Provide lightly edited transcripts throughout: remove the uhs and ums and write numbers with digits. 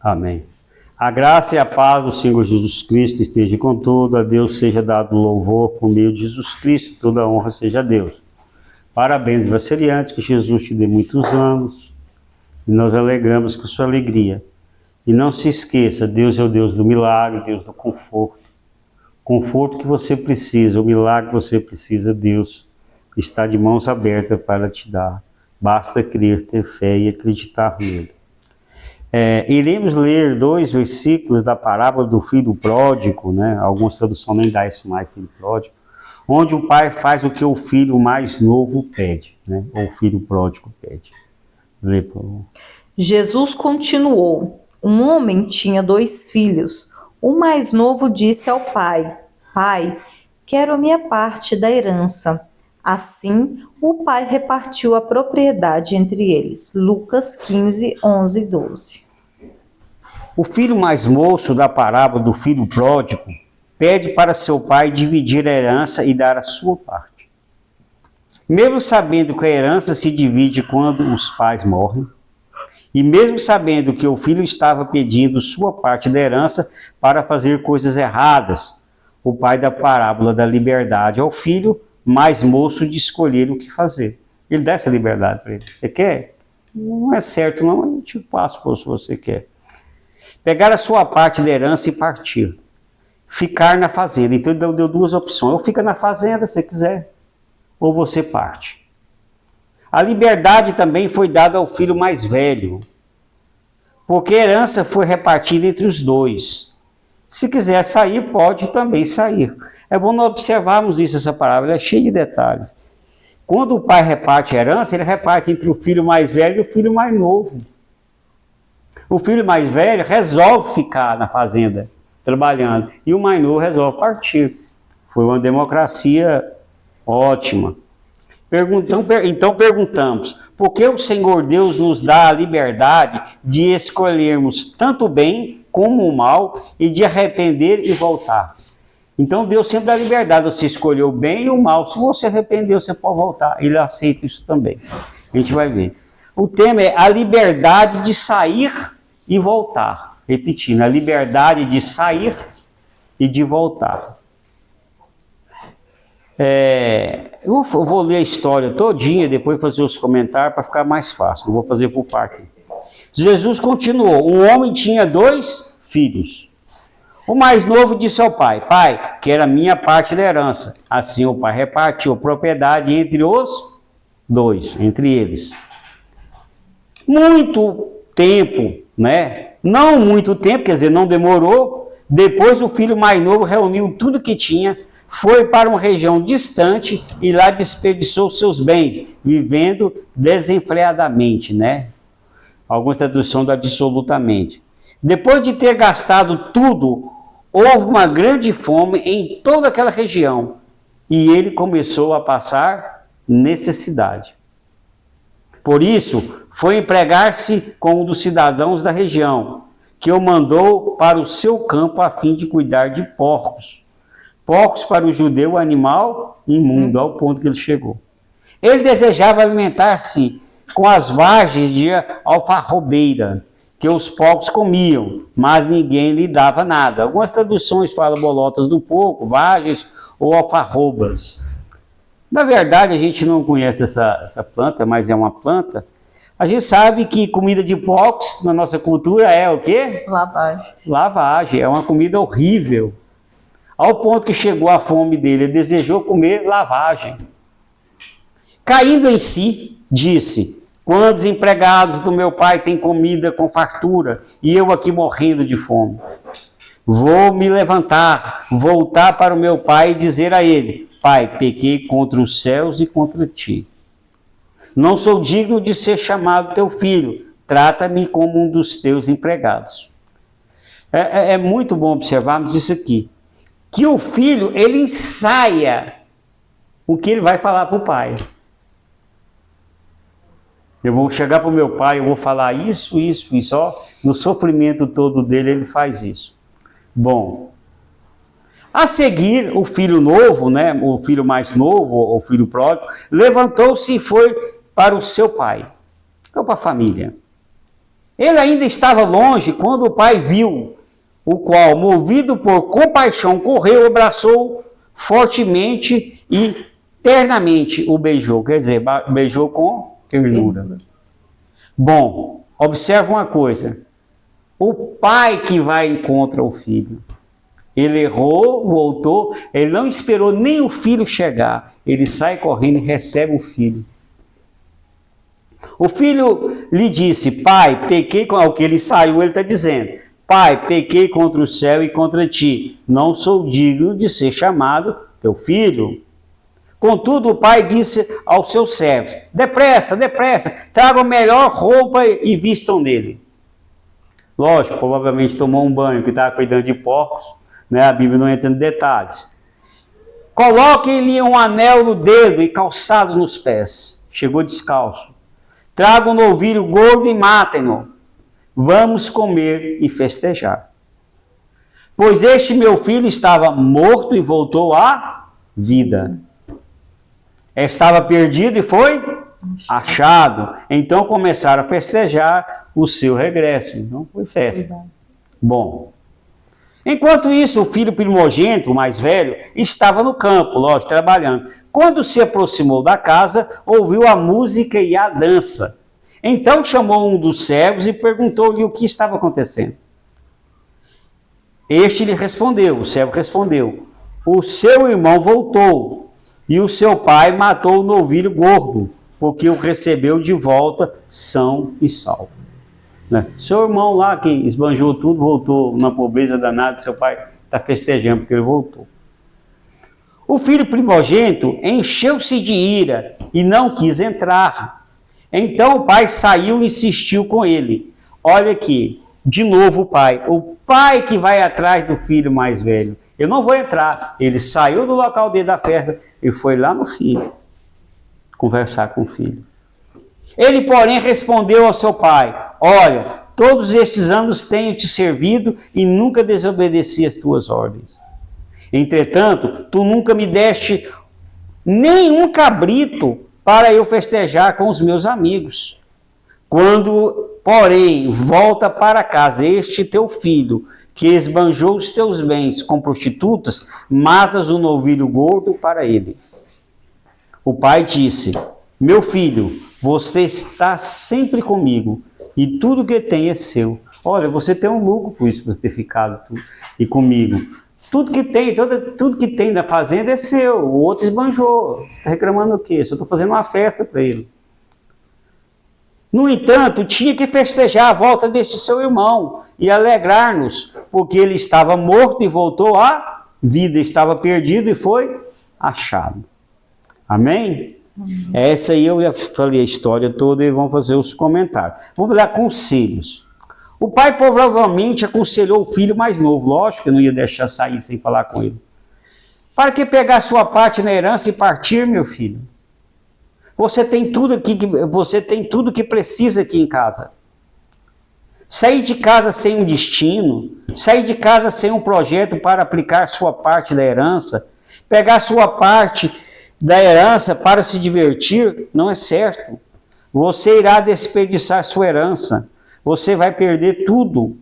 Amém. A graça e a paz do Senhor Jesus Cristo esteja com todos. A Deus seja dado louvor por meio de Jesus Cristo. Toda honra seja a Deus. Parabéns, aniversariante, que Jesus te dê muitos anos. E nós alegramos com sua alegria. E não se esqueça, Deus é o Deus do milagre, Deus do conforto. Conforto que você precisa, o milagre que você precisa, Deus está de mãos abertas para te dar. Basta crer, ter fé e acreditar nele. Iremos ler 2 versículos da parábola do filho pródigo, né? Algumas traduções nem dá esse mais, filho pródigo, onde o pai faz o que o filho mais novo pede, né? Ou o filho pródigo pede. Lê, por favor. Jesus continuou: um homem tinha 2 filhos. O mais novo disse ao pai: Pai, quero a minha parte da herança. Assim, o pai repartiu a propriedade entre eles. Lucas 15, 11 e 12. O filho mais moço da parábola do filho pródigo pede para seu pai dividir a herança e dar a sua parte. Mesmo sabendo que a herança se divide quando os pais morrem, e mesmo sabendo que o filho estava pedindo sua parte da herança para fazer coisas erradas, o pai da parábola dá liberdade ao filho mais moço de escolher o que fazer. Ele dá essa liberdade para ele. Você quer? Não é certo não, eu te passo se você quer. Pegar a sua parte da herança e partir. Ficar na fazenda. Então ele deu 2 opções. Ou fica na fazenda, se quiser, ou você parte. A liberdade também foi dada ao filho mais velho, porque a herança foi repartida entre os 2. Se quiser sair, pode também sair. É bom nós observarmos isso, essa parábola, ela é cheia de detalhes. Quando o pai reparte a herança, ele reparte entre o filho mais velho e o filho mais novo. O filho mais velho resolve ficar na fazenda, trabalhando, e o mais novo resolve partir. Foi uma democracia ótima. Então perguntamos, por que o Senhor Deus nos dá a liberdade de escolhermos tanto o bem como o mal e de arrepender e voltar? Então Deus sempre dá liberdade, você escolheu o bem e o mal. Se você arrependeu, você pode voltar. Ele aceita isso também. A gente vai ver. O tema é a liberdade de sair e voltar. Repetindo, a liberdade de sair e de voltar. Eu vou ler a história todinha, depois fazer os comentários para ficar mais fácil. Não vou fazer por parte. Jesus continuou: um homem tinha 2 filhos. O mais novo disse ao pai: Pai, quero a minha parte da herança. Assim o pai repartiu a propriedade entre os 2, entre eles. Muito tempo, né? Não muito tempo, quer dizer, não demorou. Depois o filho mais novo reuniu tudo que tinha, foi para uma região distante e lá desperdiçou seus bens, vivendo desenfreadamente, né? Algumas traduções dão absolutamente. Depois de ter gastado tudo, houve uma grande fome em toda aquela região e ele começou a passar necessidade. Por isso, foi empregar-se com um dos cidadãos da região, que o mandou para o seu campo a fim de cuidar de porcos. Porcos para o judeu, animal imundo, ao ponto que ele chegou. Ele desejava alimentar-se com as vagens de alfarrobeira, que os porcos comiam, mas ninguém lhe dava nada. Algumas traduções falam bolotas do porco, vagens ou alfarrobas. Na verdade, a gente não conhece essa planta, mas é uma planta. A gente sabe que comida de porcos na nossa cultura é o quê? Lavagem. Lavagem, é uma comida horrível. Ao ponto que chegou a fome dele, ele desejou comer lavagem. Caindo em si, disse: quantos empregados do meu pai têm comida com fartura e eu aqui morrendo de fome? Vou me levantar, voltar para o meu pai e dizer a ele: Pai, pequei contra os céus e contra ti. Não sou digno de ser chamado teu filho, trata-me como um dos teus empregados. É muito bom observarmos isso aqui. Que o filho, ele ensaia o que ele vai falar para o pai. Eu vou chegar para o meu pai, eu vou falar isso, ó. No sofrimento todo dele, ele faz isso. Bom, a seguir, o filho novo, né, o filho mais novo, o filho pródigo, levantou-se e foi para o seu pai, ou para a família. Ele ainda estava longe quando o pai viu, o qual, movido por compaixão, correu, abraçou fortemente e ternamente o beijou. Quer dizer, beijou com ternura. Bom, observa uma coisa. O pai que vai encontra o filho. Ele errou, voltou, ele não esperou nem o filho chegar. Ele sai correndo e recebe o filho. O filho lhe disse, pai, pequei com o que ele saiu, ele está dizendo, pai, pequei contra o céu e contra ti, não sou digno de ser chamado teu filho. Contudo, o pai disse aos seus servos, depressa, depressa, tragam a melhor roupa e vistam nele. Lógico, provavelmente tomou um banho, que estava cuidando de porcos, né? A Bíblia não entra em detalhes. Coloquem-lhe um anel no dedo e calçado nos pés. Chegou descalço. Tragam um novilho gordo e matem-no. Vamos comer e festejar. Pois este meu filho estava morto e voltou à vida. Estava perdido e foi achado. Então começaram a festejar o seu regresso. Então foi festa. Bom. Enquanto isso, o filho primogênito, o mais velho, estava no campo, lógico, trabalhando. Quando se aproximou da casa, ouviu a música e a dança. Então chamou um dos servos e perguntou-lhe o que estava acontecendo. Este lhe respondeu, o servo respondeu, o seu irmão voltou e o seu pai matou o novilho gordo, porque o recebeu de volta são e salvo. Né? Seu irmão lá que esbanjou tudo, voltou na pobreza danada, seu pai está festejando porque ele voltou. O filho primogênito encheu-se de ira e não quis entrar. Então o pai saiu e insistiu com ele. Olha aqui, de novo o pai que vai atrás do filho mais velho. Eu não vou entrar. Ele saiu do local dele da festa e foi lá no filho, conversar com o filho. Ele, porém, respondeu ao seu pai, olha, todos estes anos tenho te servido e nunca desobedeci as tuas ordens. Entretanto, tu nunca me deste nenhum cabrito para eu festejar com os meus amigos. Quando, porém, volta para casa este teu filho, que esbanjou os teus bens com prostitutas, matas um novilho gordo para ele. O pai disse, meu filho, você está sempre comigo e tudo que tem é seu. Olha, você tem um lucro por isso, por ter ficado e comigo. Tudo que tem na fazenda é seu, o outro esbanjou. Você está reclamando o quê? Eu estou fazendo uma festa para ele. No entanto, tinha que festejar a volta deste seu irmão e alegrar-nos, porque ele estava morto e voltou à vida, estava perdido e foi achado. Amém? Essa aí eu já falei a história toda e vamos fazer os comentários. Vamos dar conselhos. O pai provavelmente aconselhou o filho mais novo, lógico que eu não ia deixar sair sem falar com ele. Para que pegar sua parte na herança e partir, meu filho? Você tem tudo que precisa aqui em casa. Sair de casa sem um destino, sair de casa sem um projeto para aplicar sua parte da herança, pegar sua parte da herança para se divertir, não é certo. Você irá desperdiçar sua herança. Você vai perder tudo.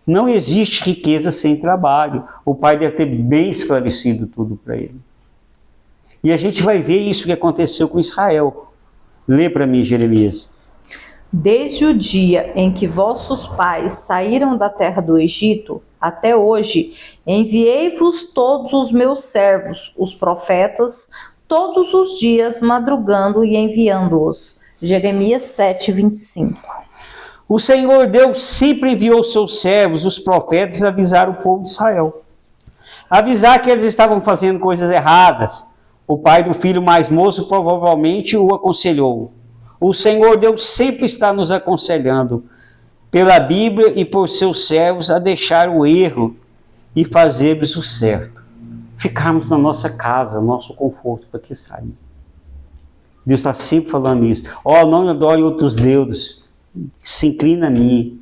Não existe riqueza sem trabalho. O pai deve ter bem esclarecido tudo para ele. E a gente vai ver isso que aconteceu com Israel. Lê para mim, Jeremias. Desde o dia em que vossos pais saíram da terra do Egito, até hoje, enviei-vos todos os meus servos, os profetas, todos os dias madrugando e enviando-os. Jeremias 7:25. O Senhor Deus sempre enviou seus servos, os profetas, a avisar o povo de Israel. Avisar que eles estavam fazendo coisas erradas. O pai do filho mais moço provavelmente o aconselhou. O Senhor Deus sempre está nos aconselhando, pela Bíblia e por seus servos, a deixar o erro e fazermos o certo. Ficarmos na nossa casa, nosso conforto, para que sair. Deus está sempre falando isso. Não adore outros deuses, se inclina a mim.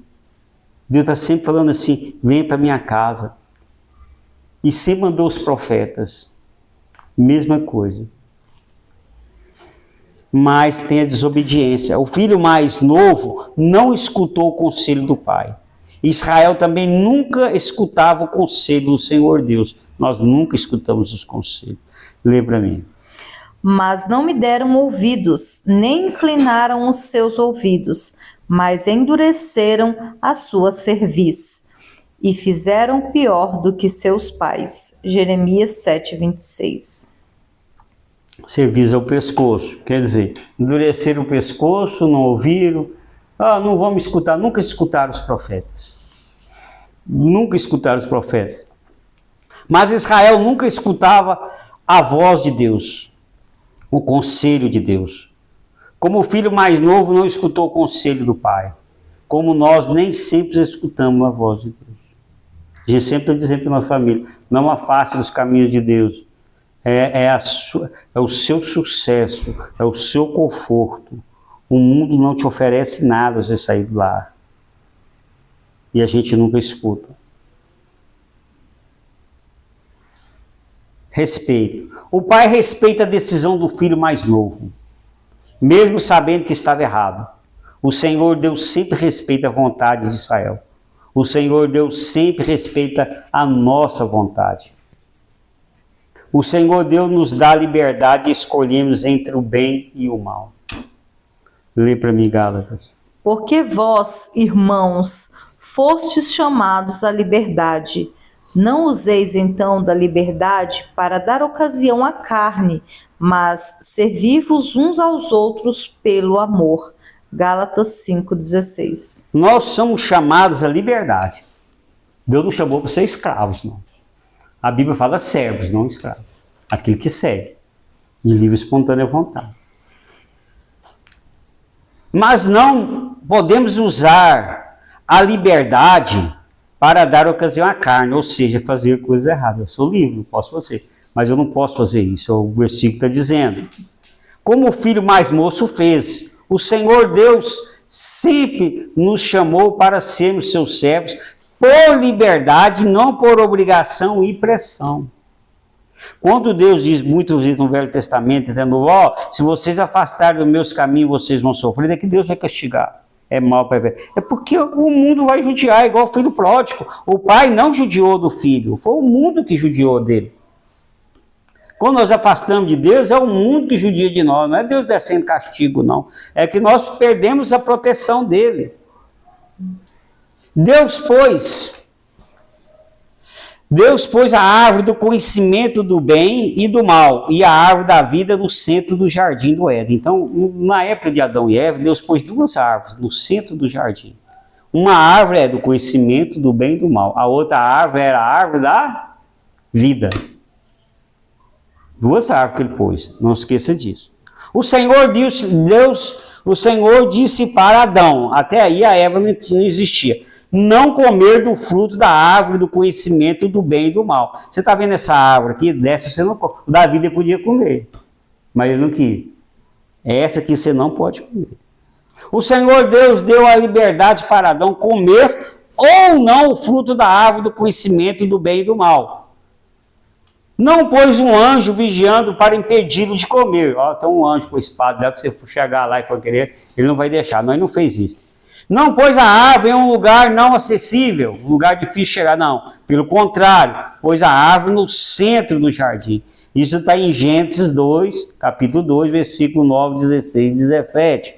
Deus está sempre falando assim, venha para minha casa. E sempre mandou os profetas. Mesma coisa. mas tem a desobediência. O filho mais novo não escutou o conselho do pai. Israel também nunca escutava o conselho do Senhor Deus. Nós nunca escutamos os conselhos. Lê para mim. Mas não me deram ouvidos, nem inclinaram os seus ouvidos, mas endureceram a sua cerviz, e fizeram pior do que seus pais. Jeremias 7:26. Cerviz é o pescoço, quer dizer, endureceram o pescoço, não ouviram, não vamos escutar, nunca escutaram os profetas. Nunca escutaram os profetas. Mas Israel nunca escutava a voz de Deus, o conselho de Deus. Como o filho mais novo não escutou o conselho do pai, como nós nem sempre escutamos a voz de Deus. A gente sempre está dizendo para a nossa família, não afaste dos caminhos de Deus. É o seu sucesso, é o seu conforto. O mundo não te oferece nada você sair de lá. E a gente nunca escuta. Respeito. O pai respeita a decisão do filho mais novo, mesmo sabendo que estava errado. O Senhor Deus sempre respeita a vontade de Israel. O Senhor Deus sempre respeita a nossa vontade. O Senhor Deus nos dá a liberdade de escolhermos entre o bem e o mal. Lê para mim, Gálatas. Porque vós, irmãos, fostes chamados à liberdade. Não useis então da liberdade para dar ocasião à carne, mas servi-vos uns aos outros pelo amor. Gálatas 5:16. Nós somos chamados à liberdade. Deus não chamou para ser escravos, não. A Bíblia fala servos, não escravos. Aquele que segue, de livre e espontânea vontade. Mas não podemos usar a liberdade para dar ocasião à carne, ou seja, fazer coisas erradas. Eu sou livre, posso fazer, mas eu não posso fazer isso. O versículo está dizendo. Como o filho mais moço fez, o Senhor Deus sempre nos chamou para sermos seus servos por liberdade, não por obrigação e pressão. Quando Deus diz muitas vezes no Velho Testamento, dizendo, se vocês afastarem dos meus caminhos, vocês vão sofrer, é que Deus vai castigar. É mal para ver. É porque o mundo vai judiar, igual o filho pródigo. O pai não judiou do filho, foi o mundo que judiou dele. Quando nós afastamos de Deus, é o mundo que judia de nós, não é Deus descendo castigo, não. É que nós perdemos a proteção dele. Deus pôs a árvore do conhecimento do bem e do mal e a árvore da vida no centro do jardim do Éden. Então, na época de Adão e Eva, Deus pôs duas árvores no centro do jardim. Uma árvore é do conhecimento do bem e do mal. A outra árvore era a árvore da vida. Duas árvores que ele pôs, não esqueça disso. O Senhor disse para Adão, até aí a Eva não existia, não comer do fruto da árvore do conhecimento do bem e do mal. Você está vendo essa árvore aqui? Dessa você não come. O Davi podia comer, mas ele não quis. Essa aqui você não pode comer. O Senhor Deus deu a liberdade para Adão comer ou não o fruto da árvore do conhecimento do bem e do mal. Não pôs um anjo vigiando para impedi-lo de comer. Tem um anjo com espada, dá para você chegar lá e for querer, ele não vai deixar. Não, ele não fez isso. Não pôs a árvore em um lugar não acessível, um lugar difícil de chegar, não. Pelo contrário, pôs a árvore no centro do jardim. Isso está em Gênesis 2, capítulo 2, versículo 9, 16 e 17.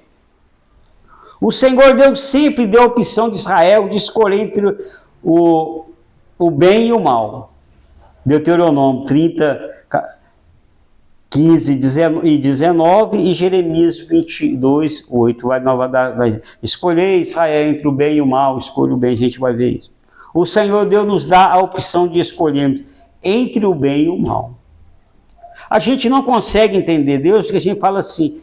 O Senhor Deus sempre deu a opção de Israel de escolher entre o bem e o mal. Deuteronômio 30, 15 e 19 e Jeremias 22, 8. Vai escolher Israel entre o bem e o mal, escolha o bem, a gente vai ver isso. O Senhor Deus nos dá a opção de escolhermos entre o bem e o mal. A gente não consegue entender Deus, porque a gente fala assim,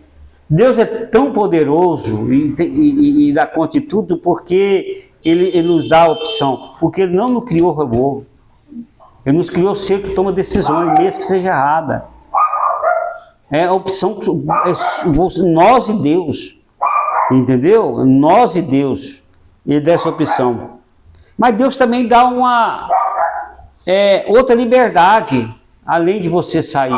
Deus é tão poderoso e dá conta de tudo porque ele nos dá a opção, porque Ele não nos criou robô. Ele nos criou ser que toma decisões, mesmo que seja errada. É a opção, nós e Deus, entendeu? Nós e Deus, Ele dá essa opção. Mas Deus também dá uma outra liberdade, além de você sair.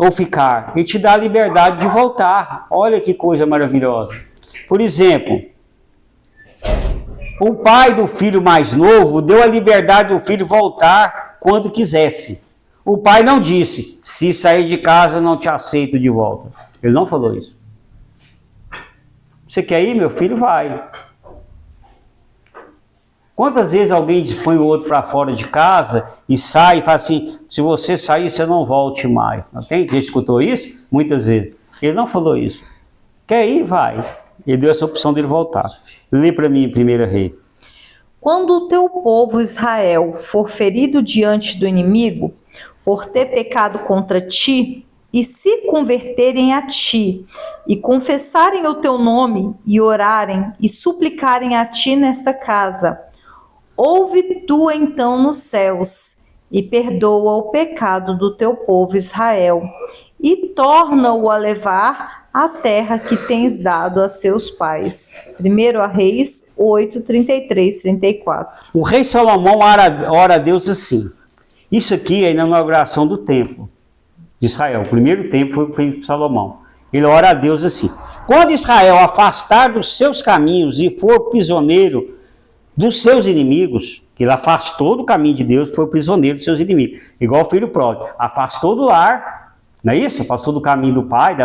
ou ficar, ele te dá a liberdade de voltar. Olha que coisa maravilhosa. Por exemplo, o pai do filho mais novo deu a liberdade do filho voltar quando quisesse. O pai não disse, se sair de casa não te aceito de volta. Ele não falou isso. Você quer ir, meu filho? Vai. Quantas vezes alguém põe o outro para fora de casa e sai e fala assim, se você sair, você não volte mais. Não tem? Já escutou isso? Muitas vezes. Ele não falou isso. Quer ir? Vai. Ele deu essa opção dele voltar. Lê para mim em 1 Reis. Quando o teu povo Israel for ferido diante do inimigo, por ter pecado contra ti, e se converterem a ti, e confessarem o teu nome, e orarem, e suplicarem a ti nesta casa, ouve tu então nos céus, e perdoa o pecado do teu povo Israel, e torna-o a levar à terra que tens dado a seus pais. 1 Reis 8, 33, 34. O rei Salomão ora a Deus assim. Isso aqui é na inauguração do templo de Israel. O primeiro templo foi Salomão. Ele ora a Deus assim. Quando Israel afastar dos seus caminhos e for prisioneiro dos seus inimigos, que ele afastou do caminho de Deus, foi prisioneiro dos seus inimigos. Igual o filho pródigo. Afastou do lar, não é isso? Afastou do caminho do pai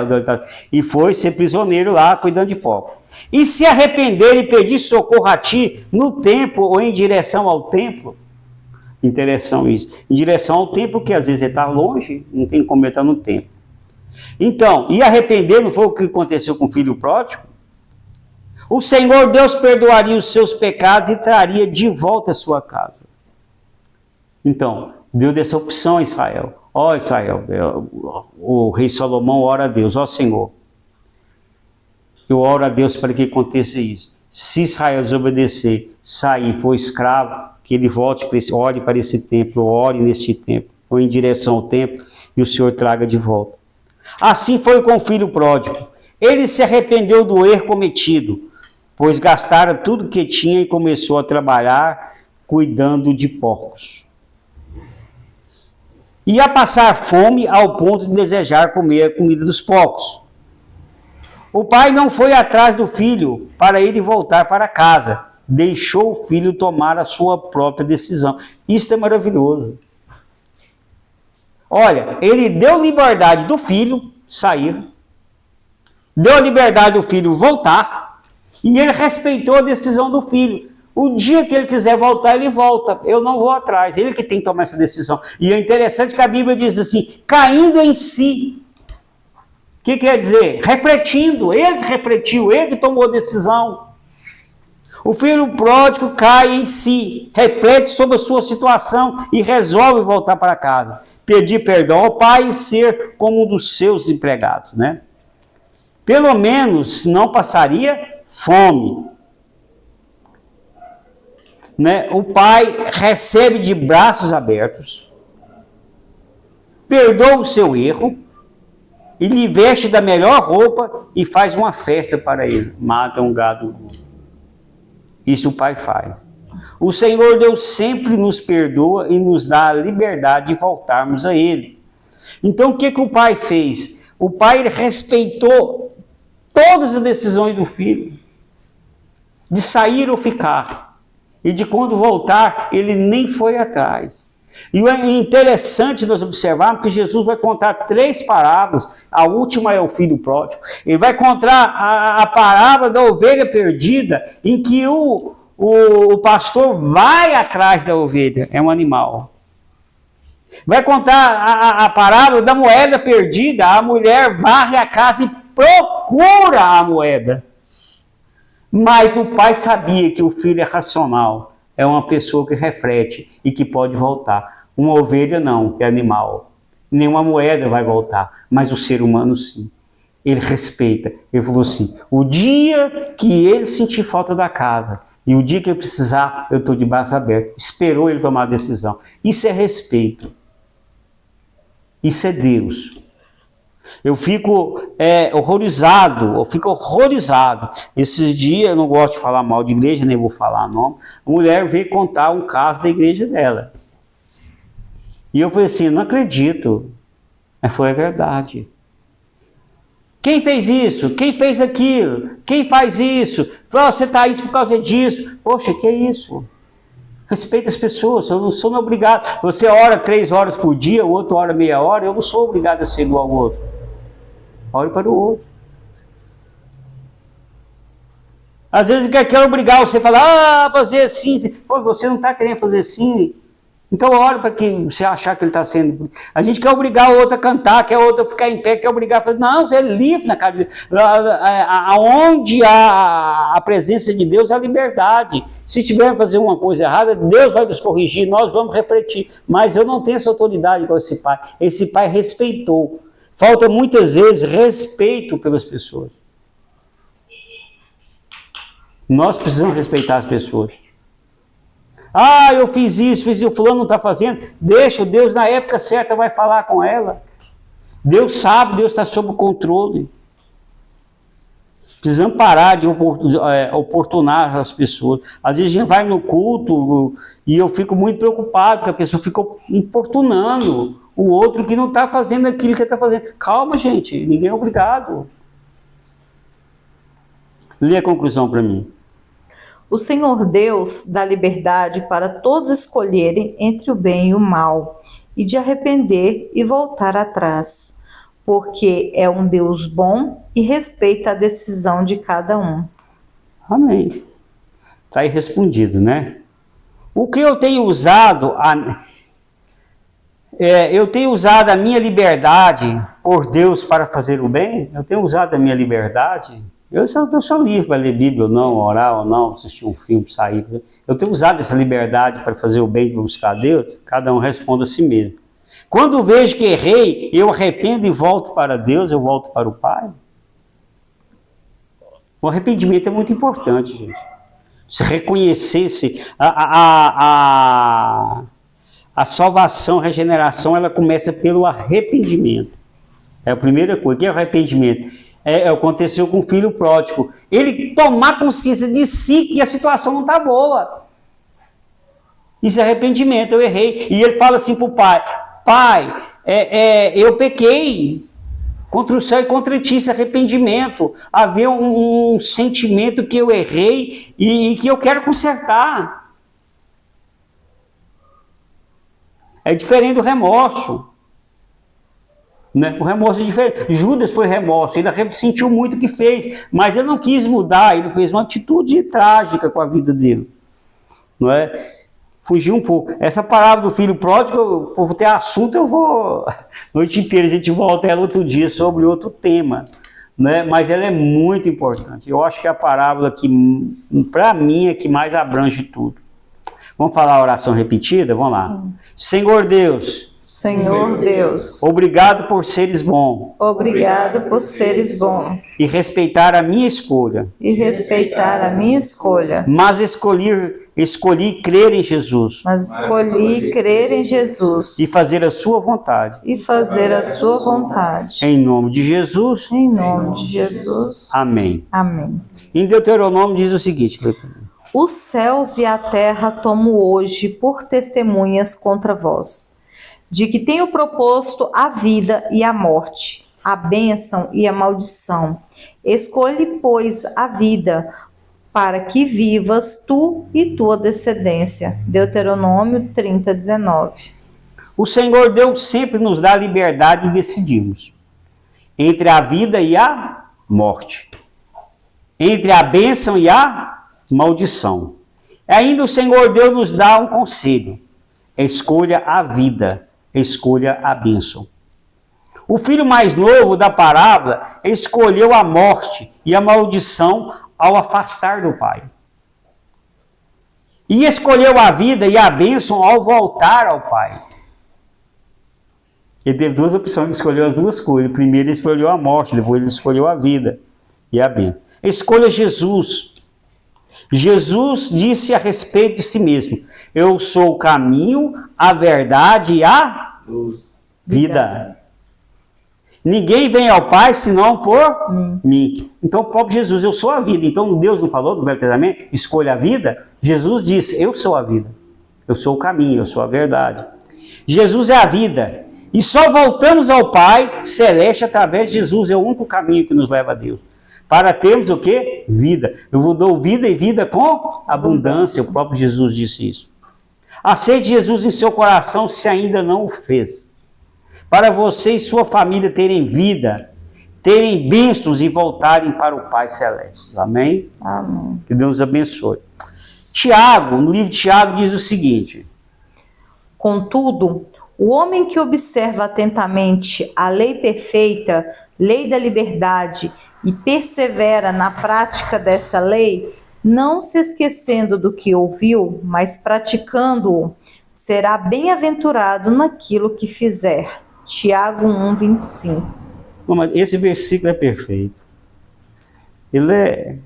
e foi ser prisioneiro lá, cuidando de povo. E se arrepender e pedir socorro a ti no templo ou em direção ao templo, interessante isso. Em direção ao templo, que às vezes ele está longe, não tem como ele estar no templo. Então, e arrepender não foi o que aconteceu com o filho pródigo? O Senhor Deus perdoaria os seus pecados e traria de volta a sua casa. Então, Deus deu essa opção a Israel. Ó Israel, o rei Salomão ora a Deus, ó Senhor. Eu oro a Deus para que aconteça isso. Se Israel desobedecer, sair, for escravo, que ele volte, ore para esse templo, ore neste templo, ou em direção ao templo, e o Senhor traga de volta. Assim foi com o filho pródigo. Ele se arrependeu do erro cometido, pois gastara tudo que tinha e começou a trabalhar cuidando de porcos. E a passar fome ao ponto de desejar comer a comida dos porcos. O pai não foi atrás do filho para ele voltar para casa. Deixou o filho tomar a sua própria decisão. Isso é maravilhoso. Olha, ele deu liberdade do filho sair, deu a liberdade do filho voltar, e ele respeitou a decisão do filho. O dia que ele quiser voltar, ele volta. Eu não vou atrás. Ele que tem que tomar essa decisão. E é interessante que a Bíblia diz assim, caindo em si. O que quer dizer? Refletindo. Ele que refletiu, ele que tomou a decisão. O filho pródigo cai em si, reflete sobre a sua situação e resolve voltar para casa. Pedir perdão ao pai e ser como um dos seus empregados, né? Pelo menos não passaria fome. Né? O pai recebe de braços abertos, perdoa o seu erro, e lhe veste da melhor roupa e faz uma festa para ele. Mata um gado. Isso o pai faz. O Senhor Deus sempre nos perdoa e nos dá a liberdade de voltarmos a Ele. Então o que o pai fez? O pai respeitou todas as decisões do filho, de sair ou ficar. E de quando voltar, ele nem foi atrás. E o interessante nós observarmos que Jesus vai contar 3 parábolas. A última é o filho pródigo. Ele vai contar a parábola da ovelha perdida, em que o pastor vai atrás da ovelha, é um animal. Vai contar a parábola da moeda perdida, a mulher varre a casa e procura a moeda. Mas o pai sabia que o filho é racional, é uma pessoa que reflete e que pode voltar. Uma ovelha não, que é animal. Nenhuma moeda vai voltar, mas o ser humano sim. Ele respeita. Ele falou assim, o dia que ele sentir falta da casa e o dia que eu precisar, eu estou de braços abertos. Esperou ele tomar a decisão. Isso é respeito. Isso é Deus. Eu fico horrorizado. Esses dias, eu não gosto de falar mal de igreja, nem vou falar nome. A mulher veio contar um caso da igreja dela. E eu falei assim, não acredito. Mas foi a verdade. Quem fez isso? Quem fez aquilo? Quem faz isso? Você está isso por causa disso. Poxa, que é isso? Respeita as pessoas, eu não sou obrigado. Você ora 3 horas por dia, o outro ora meia hora, eu não sou obrigado a ser igual ao outro. Ore para o outro. Às vezes quer obrigar você a falar, fazer assim. Pô, você não está querendo fazer assim. Então ora para que você achar que ele está sendo... A gente quer obrigar o outro a cantar, quer o outro a ficar em pé, quer obrigar a fazer... Não, você é livre na casa de Deus. Aonde há a presença de Deus, há liberdade. Se tiver a fazer uma coisa errada, Deus vai nos corrigir, nós vamos refletir. Mas eu não tenho essa autoridade com esse pai. Esse pai respeitou. Falta muitas vezes respeito pelas pessoas. Nós precisamos respeitar as pessoas. Ah, eu fiz isso, o fulano não está fazendo. Deixa, Deus na época certa vai falar com ela. Deus sabe, Deus está sob o controle. Precisamos parar de oportunar as pessoas. Às vezes a gente vai no culto e eu fico muito preocupado, porque a pessoa fica importunando o outro que não está fazendo aquilo que está fazendo. Calma, gente, ninguém é obrigado. Lê a conclusão para mim. O Senhor Deus dá liberdade para todos escolherem entre o bem e o mal, e de arrepender e voltar atrás, porque é um Deus bom e respeita a decisão de cada um. Amém. Está aí respondido, né? O que eu tenho usado, eu tenho usado a minha liberdade por Deus para fazer o bem? Eu tenho usado a minha liberdade? Eu sou livre para ler Bíblia ou não, orar ou não, assistir um filme, sair. Eu tenho usado essa liberdade para fazer o bem, para buscar Deus. Cada um responde a si mesmo. Quando vejo que errei, eu arrependo e volto para Deus, eu volto para o Pai. O arrependimento é muito importante, gente. Se reconhecesse a salvação, a regeneração, ela começa pelo arrependimento. É a primeira coisa. O que é o arrependimento? Aconteceu com o filho pródigo. Ele tomar consciência de si que a situação não está boa. Isso é arrependimento, eu errei. E ele fala assim para o pai: Pai, eu pequei contra o céu e contra ti. Isso é arrependimento. Havia um sentimento que eu errei e que eu quero consertar. É diferente do remorso. Né? O remorso é diferente. Judas foi remorso, ele sentiu muito o que fez, mas ele não quis mudar, ele fez uma atitude trágica com a vida dele. Não é? Fugiu um pouco. Essa parábola do filho pródigo, eu vou ter assunto, eu vou... A noite inteira a gente volta ela outro dia sobre outro tema. Né? Mas ela é muito importante. Eu acho que é a parábola que, para mim, é que mais abrange tudo. Vamos falar a oração repetida? Vamos lá. Senhor Deus. Senhor Deus. Obrigado por seres bom. Obrigado por seres bom. E respeitar a minha escolha. E respeitar a minha escolha. Mas escolhi crer em Jesus. Mas escolhi crer em Jesus. E fazer a sua vontade. E fazer a sua vontade. Em nome de Jesus. Em nome de Jesus. Amém. Amém. Em Deuteronômio diz o seguinte. Os céus e a terra tomo hoje por testemunhas contra vós, de que tenho proposto a vida e a morte, a bênção e a maldição. Escolhe, pois, a vida, para que vivas tu e tua descendência. Deuteronômio 30:19. O Senhor Deus sempre nos dá a liberdade de decidirmos entre a vida e a morte, entre a bênção e a maldição. Ainda o Senhor Deus nos dá um conselho: escolha a vida, escolha a bênção. O filho mais novo da parábola escolheu a morte e a maldição ao afastar do pai. E escolheu a vida e a bênção ao voltar ao pai. Ele teve duas opções, ele escolheu as duas coisas. Primeiro ele escolheu a morte, depois ele escolheu a vida e a bênção. Escolha Jesus. Jesus disse a respeito de si mesmo: eu sou o caminho, a verdade e a vida. Ninguém vem ao Pai senão por mim. Então o próprio Jesus: eu sou a vida. Então Deus não falou no Velho Testamento: escolha a vida? Jesus disse: eu sou a vida. Eu sou o caminho, eu sou a verdade. Jesus é a vida. E só voltamos ao Pai Celeste através de Jesus. É o único caminho que nos leva a Deus. Para termos o quê? Vida. Eu vou dar vida e vida com abundância. O próprio Jesus disse isso. Aceite Jesus em seu coração se ainda não o fez. Para você e sua família terem vida, terem bênçãos e voltarem para o Pai Celeste. Amém? Amém. Que Deus abençoe. Tiago, no livro de Tiago, diz o seguinte: Contudo, o homem que observa atentamente a lei perfeita, lei da liberdade, e persevera na prática dessa lei, não se esquecendo do que ouviu, mas praticando-o, será bem-aventurado naquilo que fizer. Tiago 1:25. Esse versículo é perfeito.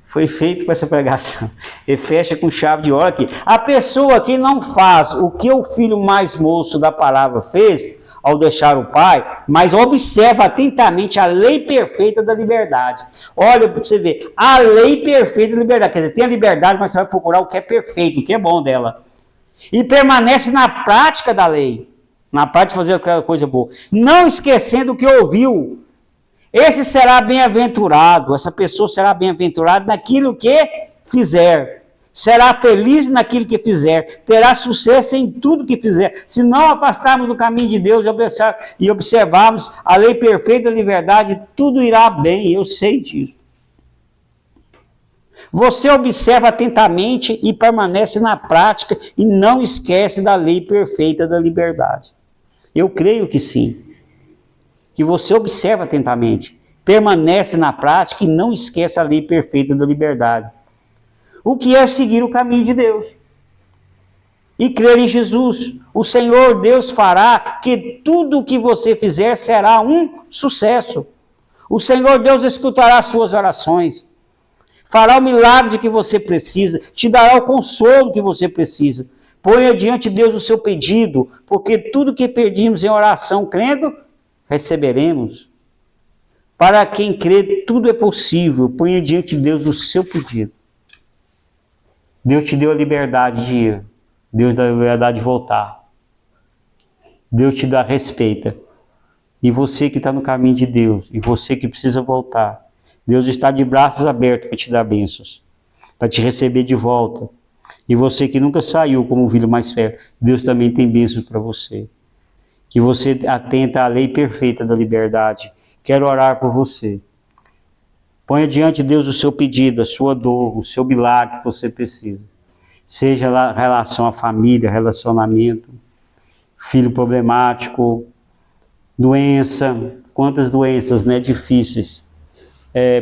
Foi feito para essa pregação. Ele fecha com chave de ouro aqui. A pessoa que não faz o que o filho mais moço da palavra fez ao deixar o pai, mas observa atentamente a lei perfeita da liberdade. Olha para você ver, a lei perfeita da liberdade. Quer dizer, tem a liberdade, mas você vai procurar o que é perfeito, o que é bom dela. E permanece na prática da lei. Na prática de fazer aquela coisa boa. Não esquecendo o que ouviu. Esse será bem-aventurado, essa pessoa será bem-aventurada naquilo que fizer. Será feliz naquilo que fizer, terá sucesso em tudo que fizer. Se não afastarmos do caminho de Deus e observarmos a lei perfeita da liberdade, tudo irá bem, eu sei disso. Você observa atentamente e permanece na prática e não esquece da lei perfeita da liberdade. Eu creio que sim. Que você observa atentamente, permanece na prática e não esquece a lei perfeita da liberdade. O que é seguir o caminho de Deus. E crer em Jesus. O Senhor Deus fará que tudo o que você fizer será um sucesso. O Senhor Deus escutará as suas orações. Fará o milagre de que você precisa. Te dará o consolo que você precisa. Ponha diante de Deus o seu pedido, porque tudo que pedimos em oração, crendo, receberemos. Para quem crê, tudo é possível. Ponha diante de Deus o seu pedido. Deus te deu a liberdade de ir. Deus dá a liberdade de voltar. Deus te dá respeito. E você que está no caminho de Deus, e você que precisa voltar, Deus está de braços abertos para te dar bênçãos, para te receber de volta. E você que nunca saiu como o filho mais velho, Deus também tem bênçãos para você. Que você atenta à lei perfeita da liberdade. Quero orar por você. Ponha diante de Deus o seu pedido, a sua dor, o seu milagre que você precisa. Seja lá relação à família, relacionamento, filho problemático, doença, quantas doenças, né, difíceis.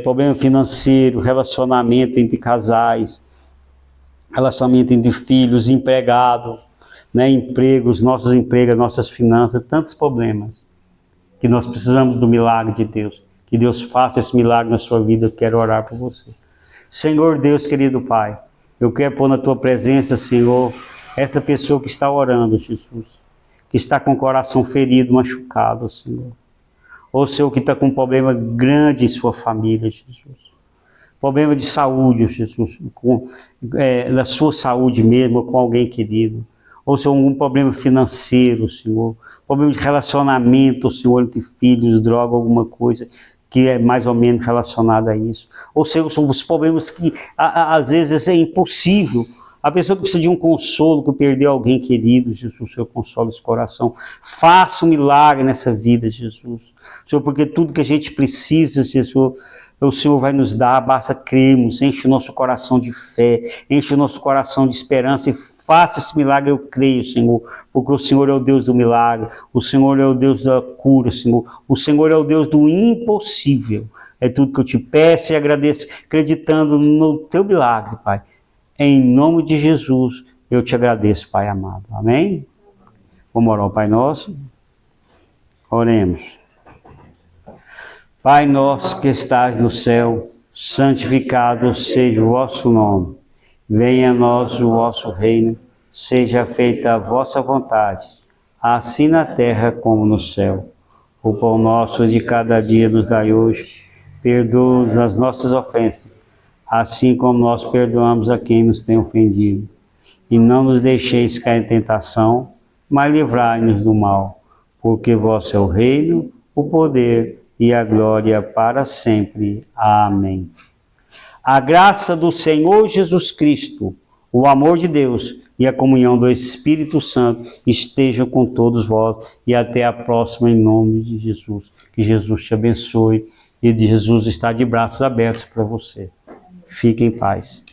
Problema financeiro, relacionamento entre casais, relacionamento entre filhos, empregado, né, empregos, nossos empregos, nossas finanças, tantos problemas que nós precisamos do milagre de Deus. Que Deus faça esse milagre na sua vida. Eu quero orar por você. Senhor Deus, querido Pai, eu quero pôr na tua presença, Senhor, essa pessoa que está orando, Jesus, que está com o coração ferido, machucado, Senhor. Ou Senhor, que está com um problema grande em sua família, Jesus. Problema de saúde, Jesus, da sua saúde mesmo, com alguém querido. Ou Senhor, algum problema financeiro, Senhor. Problema de relacionamento, Senhor, entre filhos, droga, alguma coisa que é mais ou menos relacionada a isso. Ou seja, são os problemas que às vezes é impossível. A pessoa que precisa de um consolo, que perdeu alguém querido, Jesus, o Senhor consola esse coração. Faça um milagre nessa vida, Jesus. Senhor, porque tudo que a gente precisa, Jesus, o Senhor vai nos dar, basta crermos, enche o nosso coração de fé, enche o nosso coração de esperança e faça esse milagre, eu creio, Senhor, porque o Senhor é o Deus do milagre, o Senhor é o Deus da cura, Senhor, o Senhor é o Deus do impossível. É tudo que eu te peço e agradeço, acreditando no teu milagre, Pai. Em nome de Jesus, eu te agradeço, Pai amado. Amém? Vamos orar ao Pai Nosso? Oremos. Pai nosso que estás no céu, santificado seja o vosso nome. Venha a nós o vosso reino, seja feita a vossa vontade, assim na terra como no céu. O pão nosso de cada dia nos dai hoje, perdoa-nos as nossas ofensas, assim como nós perdoamos a quem nos tem ofendido. E não nos deixeis cair em tentação, mas livrai-nos do mal. porque vosso é o reino, o poder e a glória para sempre. Amém. A graça do Senhor Jesus Cristo, o amor de Deus e a comunhão do Espírito Santo estejam com todos vós e até a próxima em nome de Jesus. Que Jesus te abençoe e de Jesus está de braços abertos para você. Fique em paz.